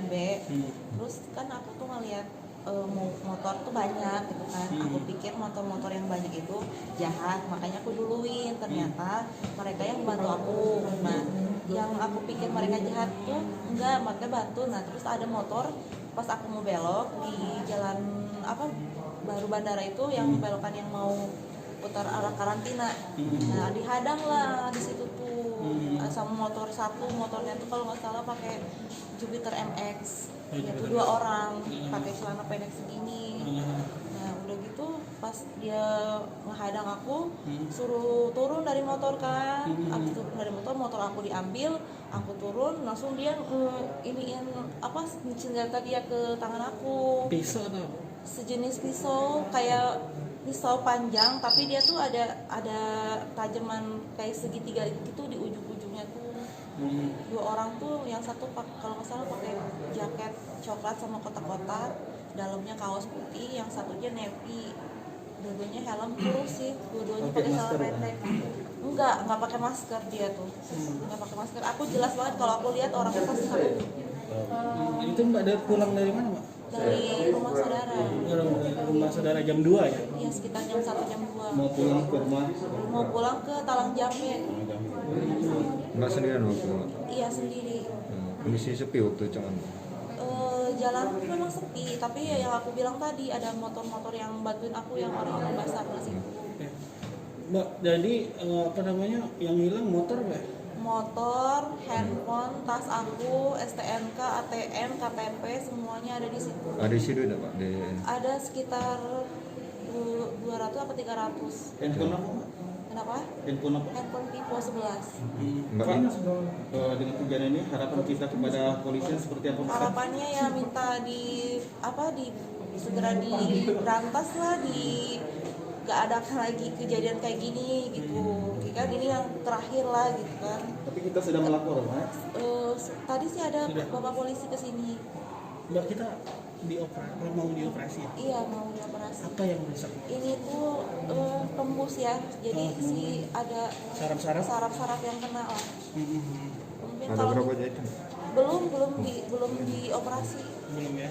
plan B. Terus kan aku tuh ngeliat motor tuh banyak gitu kan. Aku pikir motor-motor yang banyak itu jahat, makanya aku duluin. Ternyata mereka yang bantu aku. Nah, yang aku pikir mereka jahat tuh enggak, mereka bantu. Nah, terus ada motor pas aku mau belok di jalan apa baru bandara itu, yang belokan yang mau putar arah karantina. Nah, dihadang lah di situ tuh sama motor satu, motornya tuh kalau nggak salah pakai Jupiter MX. Itu 2 orang pakai celana pendek segini. Nah, udah gitu pas dia menghadang aku, suruh turun dari motor kan. Aku turun dari motor aku diambil, aku turun, langsung dia iniin apa senjata dia ke tangan aku. Pisau atau Sejenis pisau, kayak pisau panjang tapi dia tuh ada tajaman kayak segitiga gitu di ujung-ujungnya tuh. 2 orang tuh, yang satu kalau nggak salah pakai jaket coklat sama kotak-kotak, dalamnya kaos putih, yang satunya navy. Dua-duanya helm kurus sih, dua-duanya pakai celana pendek. Enggak pakai masker dia tuh. Enggak pakai masker. Aku jelas banget kalau aku lihat orangnya pasti satu. itu Mbak pulang dari mana Mbak? Dari rumah saudara. Rumah saudara jam 2 ya? Iya, sekitar jam 1 jam 2. Mau pulang ke rumah? Mau pulang ke Talang Jambe. Mbak sendirian waktu itu? Iya, sendiri. Kondisi sepi waktu itu kan? Jalan memang sepi, tapi ya yang aku bilang tadi ada motor-motor yang bantuin aku, yang orang-orang Basarnas itu. Mbak, jadi apa namanya yang hilang motor Mbak? Motor, handphone, tas aku, STNK, ATM, KTP, semuanya ada di situ. Ada di situ enggak Pak? Ada sekitar 200 apa 300. Handphone apa? Kenapa? Handphone apa? Handphone Vivo 11. Mbak, Dengan kejadian ini harapan kita kepada polisi seperti apa? Harapannya ya minta segera diberantas lah, gak ada lagi kejadian kayak gini gitu. Kan ini yang terakhir lah gitu kan. Tapi kita sudah melapor, Mas. Tadi sih ada bapak polisi kesini. Mbak, kita mau dioperasi ya? Iya, mau dioperasi. Apa yang rusak? Ini tuh tembus ya, jadi ada saraf-saraf yang kena lah. Mungkin ada kalau berapa jahitan? belum dioperasi. Belum ya?